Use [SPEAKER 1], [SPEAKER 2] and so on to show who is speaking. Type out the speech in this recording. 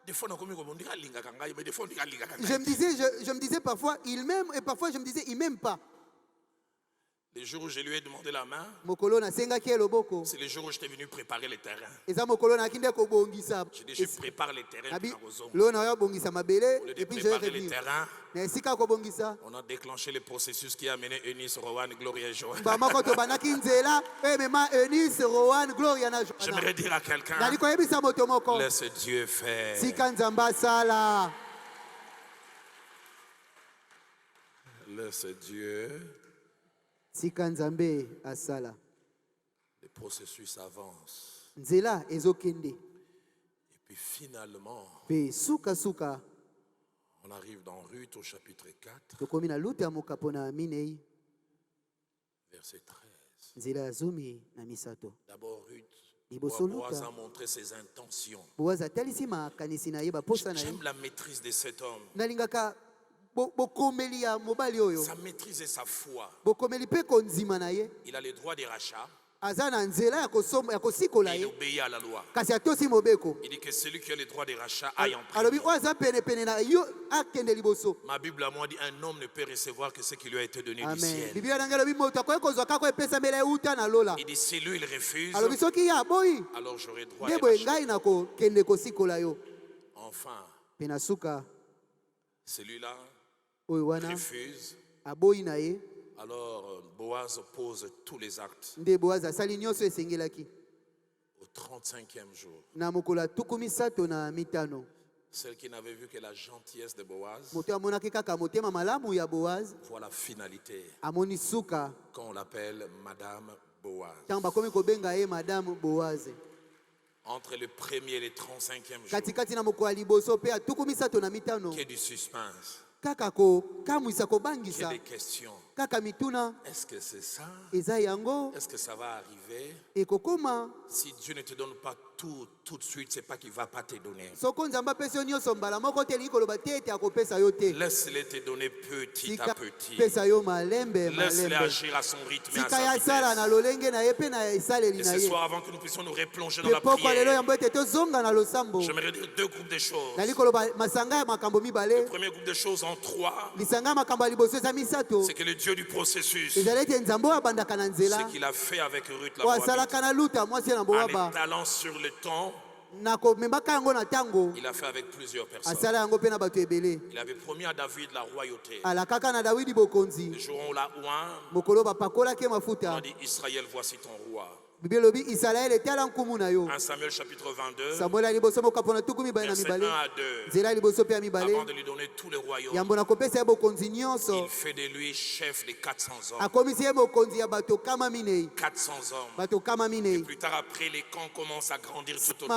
[SPEAKER 1] Des fois,
[SPEAKER 2] je me disais parfois, il m'aime, et parfois je me disais, il m'aime pas.
[SPEAKER 1] les jours où je lui ai demandé la main, c'est les jours où j'étais venu préparer les terrains.
[SPEAKER 2] J'ai dit,
[SPEAKER 1] Je prépare les terrains.
[SPEAKER 2] Au lieu
[SPEAKER 1] de préparer les terrains, on a déclenché le processus qui a amené Eunice, Rowan, Gloria et Joanne. J'aimerais dire à quelqu'un, laisse Dieu faire. Laisse Dieu. Le processus avance. Et puis finalement, on arrive dans Ruth au chapitre 4, verset 13. D'abord Ruth, Boaz a montré ses intentions. J'aime la maîtrise de cet homme. Sa maîtrise et sa foi. Il a le droit de rachat. Il obéit à la loi. Il dit que celui qui a le droit de rachat aille en premier. Ma Bible à moi dit un homme ne peut recevoir que ce qui lui a été donné du ciel. Il dit si lui il refuse, alors j'aurai droit de rachat. Enfin, celui-là refuse. Alors Boaz pose tous les actes. Au 35e jour, celle qui n'avait vu que la gentillesse de Boaz voit la finalité quand on l'appelle Madame Boaz. Entre le premier et le 35e jour, qu'il y ait du suspense, qu'il y ait des questions. Est-ce que c'est ça? Est-ce que ça va arriver? Si Dieu ne te donne pas tout de suite, c'est pas qu'il ne va pas te donner. Laisse-le te donner petit à petit. Laisse-le agir à son rythme et à sa vitesse. Et ce soir, avant que nous puissions nous replonger dans la prière, j'aimerais dire deux groupes de choses. Le premier groupe de choses en 3, c'est que le Dieu du processus, ce qu'il a fait avec Ruth la Moabite, en étalant sur le temps, il a fait avec plusieurs personnes. Il avait promis à David la royauté. Le jour où on l'a oint, on a dit Israël, voici ton roi. 1 Samuel chapitre 22, verset 1 à 2. Avant de lui donner tout le royaume, il fait de lui chef de 400 hommes. 400 hommes. Et plus tard après, les camps commencent à grandir tout autour.